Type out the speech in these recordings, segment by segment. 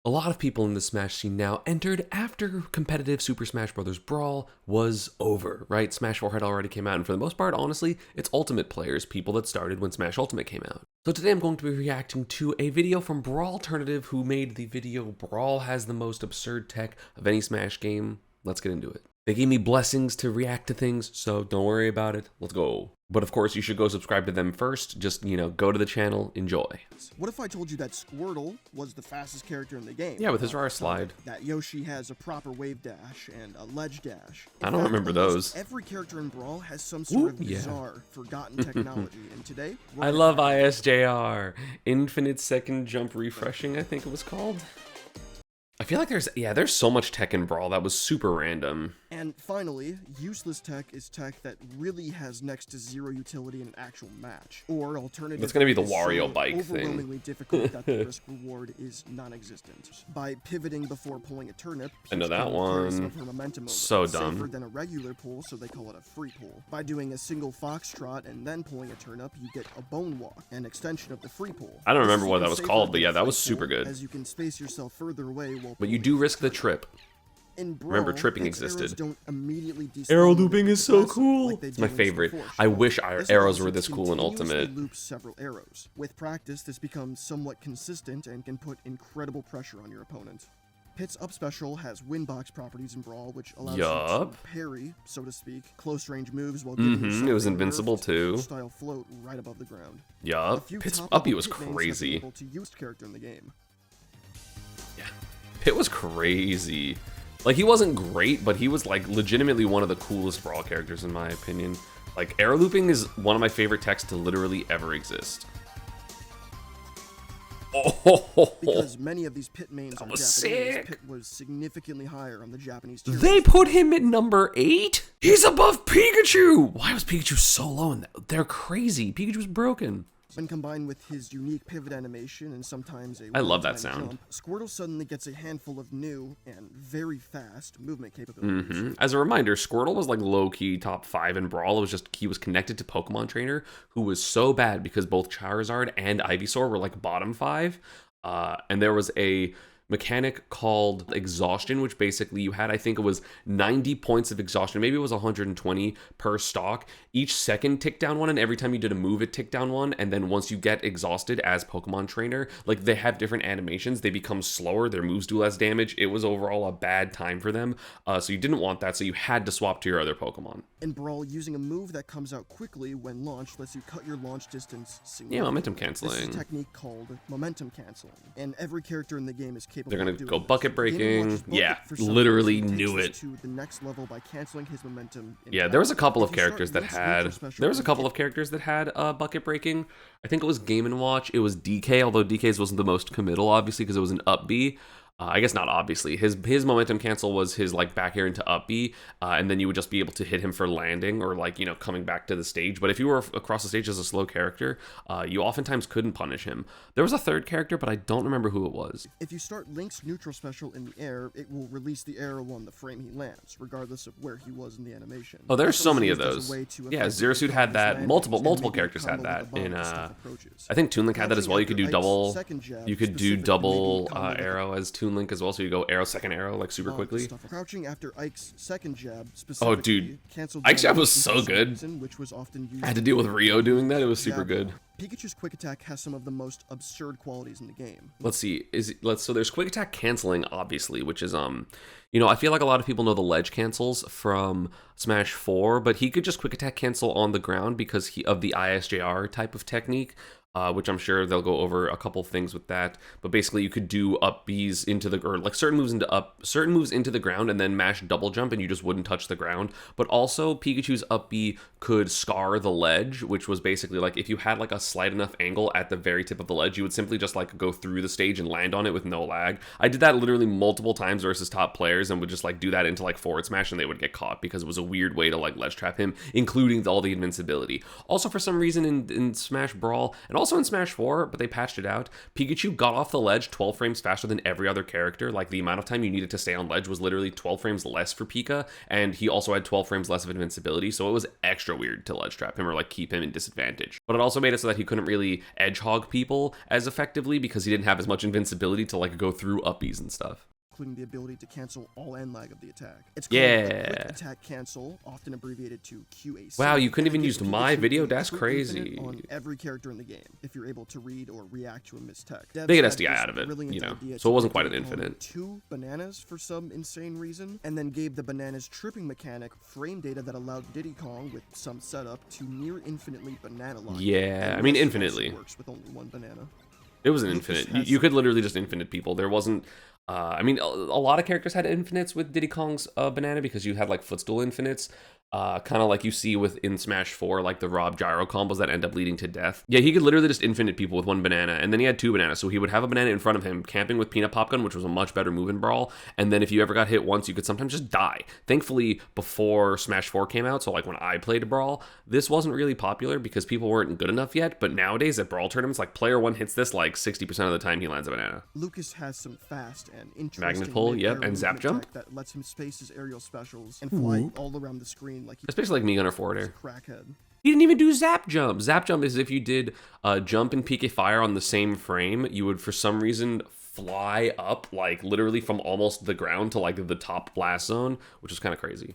A lot of people in the Smash scene now entered after competitive Super Smash Bros. Brawl was over, right? Smash 4 had already came out, and for the most part, honestly, it's Ultimate players, people that started when Smash Ultimate came out. So today I'm going to be reacting to a video from Brawl Alternative, who made the video Brawl has the most absurd tech of any Smash game. Let's get into it. They gave me blessings to react to things, so don't worry about it. Let's go. But of course, you should go subscribe to them first. Just, go to the channel, enjoy. What if I told you that Squirtle was the fastest character in the game? Yeah, with his rare slide. That Yoshi has a proper wave dash and a ledge dash. I don't remember those. Every character in Brawl has some sort of bizarre, forgotten technology, and today... I love ISJR. Infinite second jump refreshing, I think it was called. I feel like there's so much tech in Brawl that was super random. And finally, useless tech is tech that really has next to zero utility in an actual match. Or alternatively, that's gonna be the is Wario so bike overwhelmingly thing. difficult that the risk reward is non-existent. By pivoting before pulling a turnip, I know that one. So dumb. Safer than a regular pull, so they call it a free pull. By doing a single foxtrot and then pulling a turnip, you get a bone walk, an extension of the free pull. I don't remember what that was called, but yeah, that was super good. As you can space yourself further away while but you do risk the trip. In Brawl, remember, tripping existed. Don't immediately arrow looping is so cool. Like it's my favorite. I wish our arrows were this cool in Ultimate. Loops several arrows. With practice, this becomes somewhat consistent and can put incredible pressure on your opponent. Pit's up special has windbox properties in Brawl, which allows you to parry, so to speak, close range moves while giving it was invincible too. Style float right above the ground. Yup. Pit's uppy was crazy. To use character in the game. Yeah, Pit was crazy. Like, he wasn't great, but he was, like, legitimately one of the coolest Brawl characters, in my opinion. Like, arrow looping is one of my favorite techs to literally ever exist. Oh, because many of these Pit mains are Japanese, sick. Pit was significantly higher on the Japanese tier. They put him at number 8? He's above Pikachu! Why was Pikachu so low in that? They're crazy. Pikachu's broken. When combined with his unique pivot animation and sometimes a I love that sound. Jump, Squirtle suddenly gets a handful of new and very fast movement capabilities. As a reminder, Squirtle was like low-key top 5 in Brawl. It was just he was connected to Pokemon Trainer, who was so bad because both Charizard and Ivysaur were like bottom 5. And there was a mechanic called exhaustion, which basically you had, I think it was 90 points of exhaustion, maybe it was 120 per stock. Each second ticked down one, and every time you did a move it ticked down one, and then once you get exhausted as Pokemon Trainer, like, they have different animations, they become slower, their moves do less damage. It was overall a bad time for them, so you didn't want that, so you had to swap to your other Pokemon. In Brawl, using a move that comes out quickly when launched lets you cut your launch distance significantly. Yeah, momentum canceling. This is a technique called momentum canceling, and every character in the game is capable. They're gonna of doing go bucket breaking. Yeah, for literally knew it. To the next level by canceling his momentum. Yeah, there was a couple of characters that had. There was a couple of characters that had bucket breaking. I think it was Game and Watch. It was DK, although DK's wasn't the most committal, obviously, because it was an up B. I guess not obviously. His momentum cancel was his like back air into up B, and then you would just be able to hit him for landing or like, coming back to the stage. But if you were across the stage as a slow character, you oftentimes couldn't punish him. There was a third character, but I don't remember who it was. If you start Link's neutral special in the air, it will release the arrow on the frame he lands, regardless of where he was in the animation. Oh, there's so many of those. Yeah, Zero Suit had that. Multiple characters had that. In I think Toon Link had that as well. You could do double. You could do double arrow as Toon Link as well, so you go arrow, second arrow, like super quickly. Crouching after Ike's second jab specifically. Oh, dude, Ike's jab was so good. Which was often used I had to deal with Rio doing that. It was super good. Pikachu's quick attack has some of the most absurd qualities in the game. Let's see. So there's quick attack canceling, obviously, which is I feel like a lot of people know the ledge cancels from Smash 4, but he could just quick attack cancel on the ground because of the ISJR type of technique. Which I'm sure they'll go over a couple things with that. But basically, you could do up Bs into the, or like certain moves into the ground and then mash double jump, and you just wouldn't touch the ground. But also, Pikachu's up B could scar the ledge, which was basically like if you had like a slight enough angle at the very tip of the ledge, you would simply just like go through the stage and land on it with no lag. I did that literally multiple times versus top players, and would just like do that into like forward smash, and they would get caught because it was a weird way to like ledge trap him, including all the invincibility. Also, for some reason in Smash Brawl, and also also in Smash 4, but they patched it out. Pikachu got off the ledge 12 frames faster than every other character. Like, the amount of time you needed to stay on ledge was literally 12 frames less for Pika, and he also had 12 frames less of invincibility, so it was extra weird to ledge trap him or, like, keep him in disadvantage. But it also made it so that he couldn't really edge hog people as effectively because he didn't have as much invincibility to, like, go through uppies and stuff. Including the ability to cancel all end lag of the attack. It's called a quick attack cancel, often abbreviated to QAC. Wow, you couldn't even use my video? That's crazy. On every character in the game, if you're able to read or react to a missed tech. They get SDI out of it, you know, so it wasn't quite an infinite. 2 bananas for some insane reason, and then gave the bananas tripping mechanic frame data that allowed Diddy Kong, with some setup, to near infinitely banana line. Yeah, I mean infinitely. Works with only 1 banana. It was an infinite. You could literally just infinite people. There wasn't. I mean, a lot of characters had infinites with Diddy Kong's banana because you had like footstool infinites. Kind of like you see in Smash 4, like the Rob gyro combos that end up leading to death. Yeah, he could literally just infinite people with 1 banana, and then he had 2 bananas, so he would have a banana in front of him, camping with Peanut Pop Gun, which was a much better move in Brawl, and then if you ever got hit once, you could sometimes just die. Thankfully, before Smash 4 came out, so like when I played Brawl, this wasn't really popular because people weren't good enough yet, but nowadays at Brawl tournaments, like player 1 hits this like 60% of the time he lands a banana. Lucas has some fast and interesting Magnet pull, yep, and zap jump that lets him space his aerial specials and fly all around the screen like he's basically like me Gunner forward air. Crackhead. He didn't even do zap jump. Zap jump is if you did jump and PK fire on the same frame, you would for some reason fly up like literally from almost the ground to like the top blast zone, which is kind of crazy.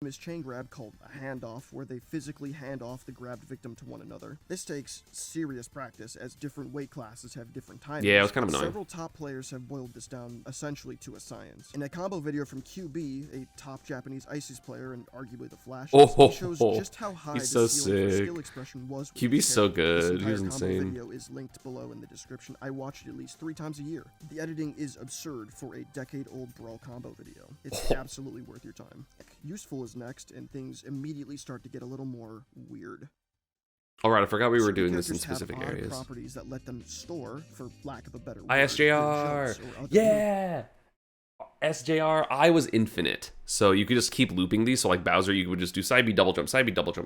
Is chain grab called a handoff, where they physically hand off the grabbed victim to one another. This takes serious practice, as different weight classes have different timings. Yeah, it was kind of annoying. Several top players have boiled this down essentially to a science. In a combo video from QB, a top Japanese Isis player and arguably the Flash, he shows just how high the ceiling for skill expression was. QB's so good. He's insane. The video is linked below in the description. I watch it at least 3 times a year. The editing is absurd for a decade-old Brawl combo video. It's absolutely worth your time. Useful is next, and things immediately start to get a little more weird. All right, I forgot we were doing this in specific have areas. Properties that let them store, for lack of a better word, ISJR. Yeah. SJR, I was infinite, so you could just keep looping these. So like Bowser, you would just do side B double jump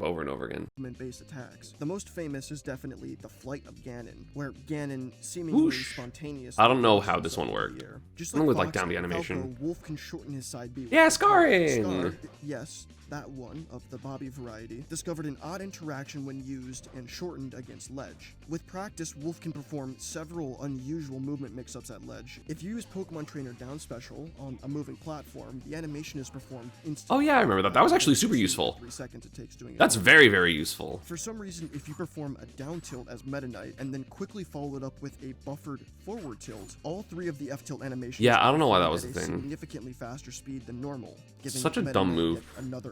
over and over again. Based attacks. The most famous is definitely the Flight of Ganon, where Ganon seemingly spontaneously. I don't know how this one worked. Just I'm like gonna Fox like down the and animation. Falco, Wolf can shorten his side B. Yeah, scarring. Scar, yes. That one, of the Bobby variety, discovered an odd interaction when used and shortened against ledge. With practice, Wolf can perform several unusual movement mix-ups at ledge. If you use Pokemon Trainer Down Special on a moving platform, the animation is performed instantly. Oh yeah, I remember that. That was actually super useful. 3 seconds it takes doing it. That's very, very useful. For some reason, if you perform a down tilt as Meta Knight and then quickly follow it up with a buffered forward tilt, all 3 of the F-tilt animations. Yeah, I don't know why that was the thing. Significantly faster speed than normal. Such a dumb move.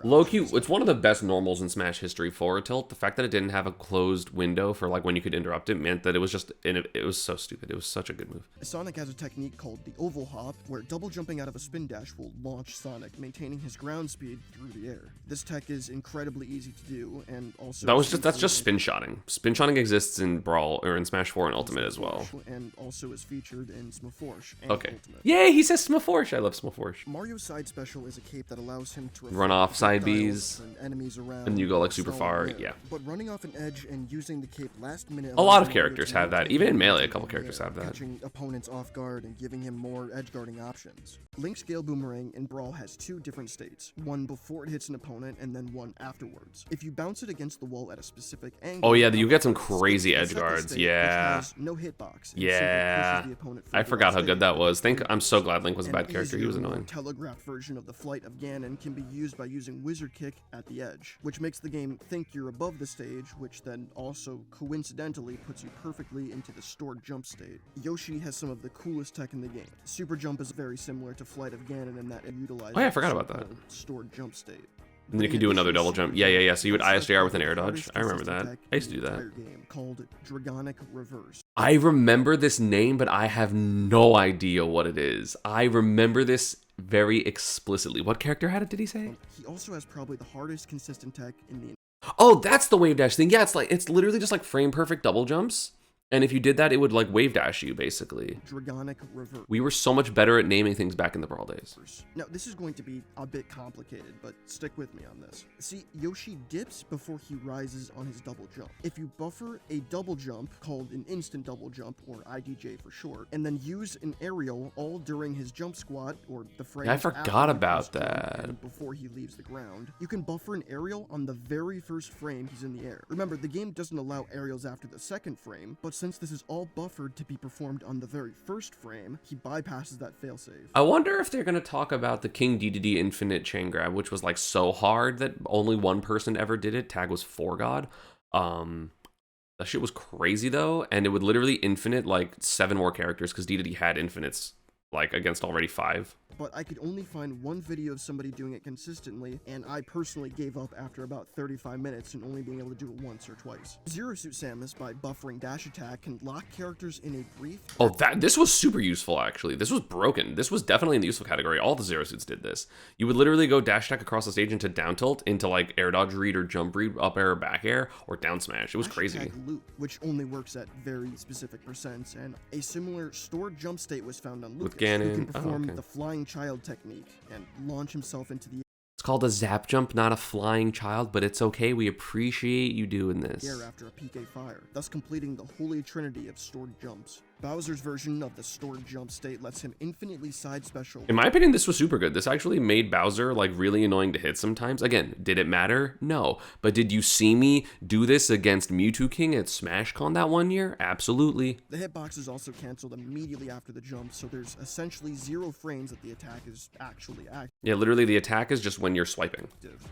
Low-key, it's one of the best normals in Smash history, forward tilt. The fact that it didn't have a closed window for like when you could interrupt it meant that it was just it was so stupid. It was such a good move. Sonic has a technique called the oval hop, where double jumping out of a spin dash will launch Sonic, maintaining his ground speed through the air. This tech is incredibly easy to do, and also that's just spin shotting. Spin shotting exists in Brawl or in Smash 4 and Ultimate as well, and also is featured in Smaforsh and okay. Ultimate. Yay, he says Smaforsh. I love Smaforsh. Mario's side special is a cape that allows him to run off side Bs and enemies around, and you go like super far. Yeah. But running off an edge and using the cape last minute. A lot of characters have that. Even in Melee, a couple characters have that. Catching opponents off guard and giving him more edge guarding options. Link Scale Boomerang in Brawl has 2 different states, one before it hits an opponent and then one afterwards. If you bounce it against the wall at a specific angle. Oh yeah, you get some crazy edge guards. Yeah. Has no hitbox. Yeah. I forgot how good that was. I'm so glad Link was a bad character. He was annoying. Telegraphed version of the Flight of Ganon can be used by using Wizard Kick at the edge, which makes the game think you're above the stage, which then also coincidentally puts you perfectly into the stored jump state. Yoshi has some of the coolest tech in the game. Super Jump is very similar to Flight of Ganon in that it utilizes I forgot about that. Stored jump state. And then you could do another double jump. Yeah. So you would ISJR with an air dodge. I remember that. I used to do that. Game called Dragonic Reverse. I remember this name, but I have no idea what it is. I remember this very explicitly. What character had it, did he say? He also has probably the hardest consistent tech in the... Oh, that's the wave dash thing. Yeah, it's literally just like frame perfect double jumps. And if you did that, it would like wave dash you basically. Dragonic reverse. We were so much better at naming things back in the Brawl days. Now, this is going to be a bit complicated, but stick with me on this. See, Yoshi dips before he rises on his double jump. If you buffer a double jump, called an instant double jump, or IDJ for short, and then use an aerial all during his jump squat, or the frame I forgot about that. And before he leaves the ground, you can buffer an aerial on the very first frame he's in the air. Remember, the game doesn't allow aerials after the second frame, but since this is all buffered to be performed on the very first frame, he bypasses that failsafe. I wonder if they're going to talk about the King DDD Infinite chain grab, which was like so hard that only one person ever did it. Tag was 4God. That shit was crazy though, and it would literally infinite like 7 more characters because DDD had infinites like against already 5. But I could only find one video of somebody doing it consistently, and I personally gave up after about 35 minutes and only being able to do it once or twice. Zero Suit Samus, by buffering dash attack, can lock characters in a brief... Oh, this was super useful, actually. This was broken. This was definitely in the useful category. All the Zero Suits did this. You would literally go dash attack across the stage into down tilt, into like air dodge read or jump read, up air or back air, or down smash. It was crazy. Dash attack loop, which only works at very specific percents, and a similar stored jump state was found on Lucas, with Ganon, who can perform the flying child technique and launch himself into the It's called a zap jump, not a flying child, but it's okay. We appreciate you doing this. air after a PK fire, thus completing the holy trinity of stored jumps. Bowser's version of the stored jump state lets him infinitely side special. In my opinion, this was super good. This actually made Bowser like really annoying to hit sometimes. Again, did it matter? No. But did you see me do this against Mewtwo King at SmashCon that one year? Absolutely. The hitbox is also cancelled immediately after the jump, so there's essentially 0 frames that the attack is actually active. Yeah, literally the attack is just when you're swiping.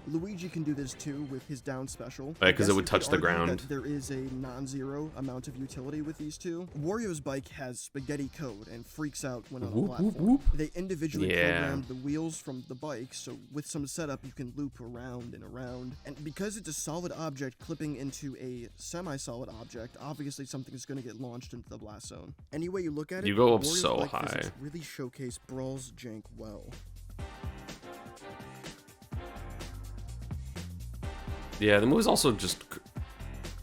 Luigi can do this too with his down special. Right, because it would touch the ground. There is a non-zero amount of utility with these two. Wario's bike has spaghetti code and freaks out when on a platform. They individually programmed the wheels from the bike, so with some setup you can loop around and around. And because it's a solid object clipping into a semi-solid object, obviously something is going to get launched into the blast zone. Any way you look at it, you go up Wario's so bike high. physics really showcase Brawl's jank well. Yeah, the move is also just...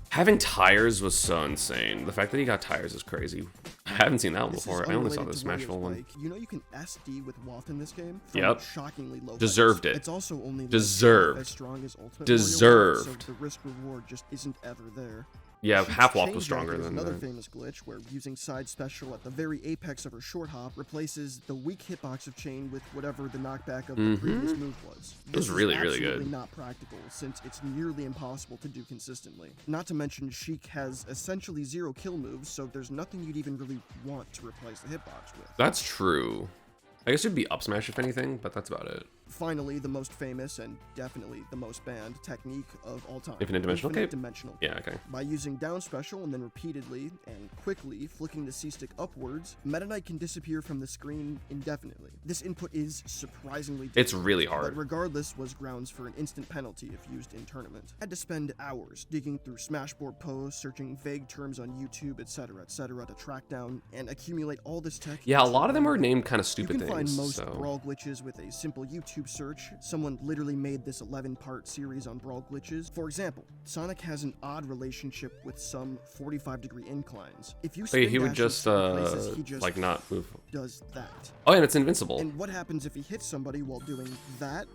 Having tires was so insane. The fact that he got tires is crazy. I haven't seen that one before. I only saw the Smashville one. You know you can SD with Waft in this game? Yep. Shockingly low. Deserved heights. it. It's also only Deserved. as strong as Ultimate Deserved. Warrior, so the risk reward just isn't ever there. Yeah, Sheik's half Waft chain was stronger jack is than another that. famous glitch where using side special at the very apex of her short hop replaces the weak hitbox of chain with whatever the knockback of the previous move was. It was This really, is really absolutely good. not practical since it's nearly impossible to do consistently. Not to mention Sheik has essentially 0 kill moves, so there's nothing you'd even really want to replace the hitbox with. That's true. I guess it'd be up smash if anything, but that's about it. Finally, the most famous and definitely the most banned technique of all time. Infinite dimensional? Infinite Okay. dimensional. Yeah, okay. By using down special and then repeatedly and quickly flicking the C-stick upwards, Meta Knight can disappear from the screen indefinitely. This input is surprisingly difficult. It's really hard. But regardless was grounds for an instant penalty if used in tournament. I had to spend hours digging through Smashboard posts, searching vague terms on YouTube, etc., to track down and accumulate all this tech. Yeah, a lot of them are named kind of stupid You can things. find most so. Brawl glitches with a simple YouTube search. Someone literally made this 11-part series on Brawl glitches. For example, Sonic has an odd relationship with some 45-degree inclines. If you spin he would dash just, in places, he just like not move. does that. Oh, and it's invincible. And what happens if he hits somebody while doing that?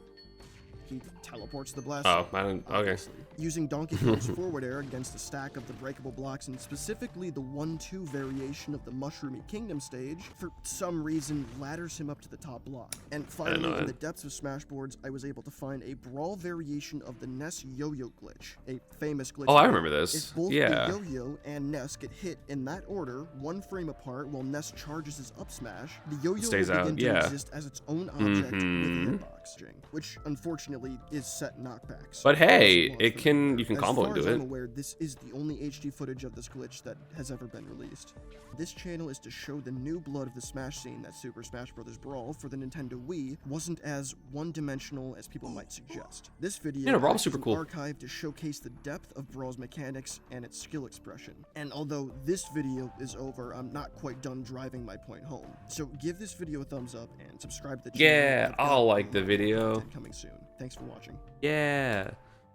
He teleports to the blast. Oh, I don't. Okay. Obviously. Using Donkey Kong's forward air against a stack of the breakable blocks, and specifically the 1-2 variation of the Mushroomy Kingdom stage, for some reason ladders him up to the top block. And finally, in the depths of Smashboards, I was able to find a Brawl variation of the Ness yo-yo glitch, a famous glitch. Oh, I remember this. If both Yeah. the yo-yo and Ness get hit in that order, 1 frame apart, while Ness charges his up smash, the yo-yo Stays will out, begin to yeah. exist as its own object with a hitbox, which unfortunately is set knockbacks. But hey, As it can you can as combo far as into I'm it. aware, this is the only HD footage of this glitch that has ever been released. This channel is to show the new blood of the Smash scene that Super Smash Bros. Brawl for the Nintendo Wii wasn't as one-dimensional as people might suggest. This video Yeah, no, Brawl's is super an cool. archive to showcase the depth of Brawl's mechanics and its skill expression. And although this video is over, I'm not quite done driving my point home. So give this video a thumbs up and subscribe to the channel. Yeah, I've got I'll like the more video. content coming soon. Thanks for watching. Yeah.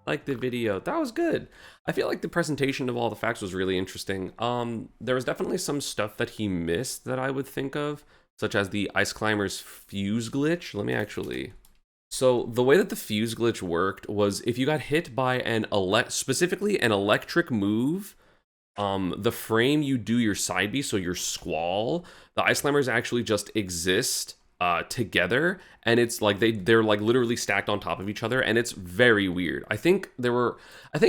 like the video. That was good. I feel like the presentation of all the facts was really interesting. There was definitely some stuff that he missed that I would think of, such as the Ice Climber's fuse glitch. Let me actually... So the way that the fuse glitch worked was if you got hit by specifically an electric move, the frame you do your side B, so your squall, the Ice Climbers actually just exist together, and it's like they're like literally stacked on top of each other, and it's very weird. I think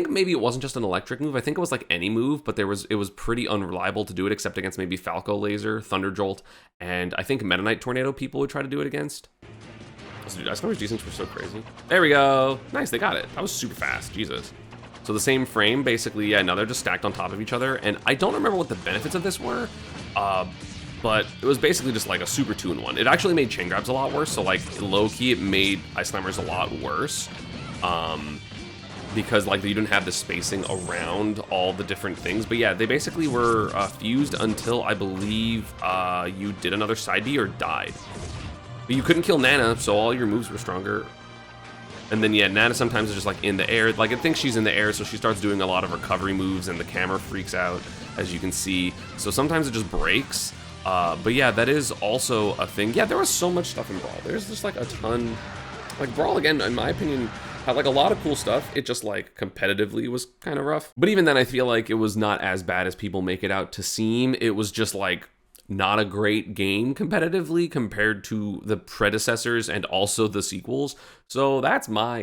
maybe it wasn't just an electric move. I think it was like any move, but it was pretty unreliable to do it, except against maybe Falco Laser, Thunder Jolt, and I think Meta Knight Tornado people would try to do it against. Also, dude, Ice Climbers defense were so crazy. There we go. Nice, they got it. That was super fast. Jesus. So the same frame, basically, yeah, now they're just stacked on top of each other, and I don't remember what the benefits of this were, but it was basically just like a super 2-in-1. It actually made chain grabs a lot worse, so like low-key it made Ice Climbers a lot worse, because like you didn't have the spacing around all the different things. But yeah, they basically were fused until I believe you did another side B or died. But you couldn't kill Nana, so all your moves were stronger. And then, yeah, Nana sometimes is just, like, in the air. Like, it thinks she's in the air, so she starts doing a lot of recovery moves, and the camera freaks out, as you can see. So sometimes it just breaks. But, yeah, that is also a thing. Yeah, there was so much stuff in Brawl. There's just, like, a ton. Like, Brawl, again, in my opinion, had, like, a lot of cool stuff. It just, like, competitively was kind of rough. But even then, I feel like it was not as bad as people make it out to seem. It was just, like... not a great game competitively compared to the predecessors and also the sequels. So that's my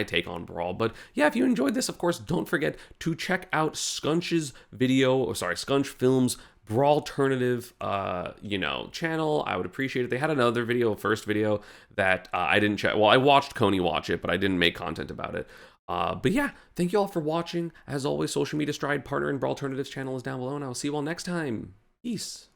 take on Brawl. But yeah, if you enjoyed this, of course, don't forget to check out Scunch's Scunch Films Brawl Alternative, channel. I would appreciate it. They had another video, first video that I didn't check. Well, I watched Coney watch it, but I didn't make content about it. But yeah, thank you all for watching. As always, Social Media Stride, partner in Brawl Alternatives channel is down below, and I'll see you all next time. Peace.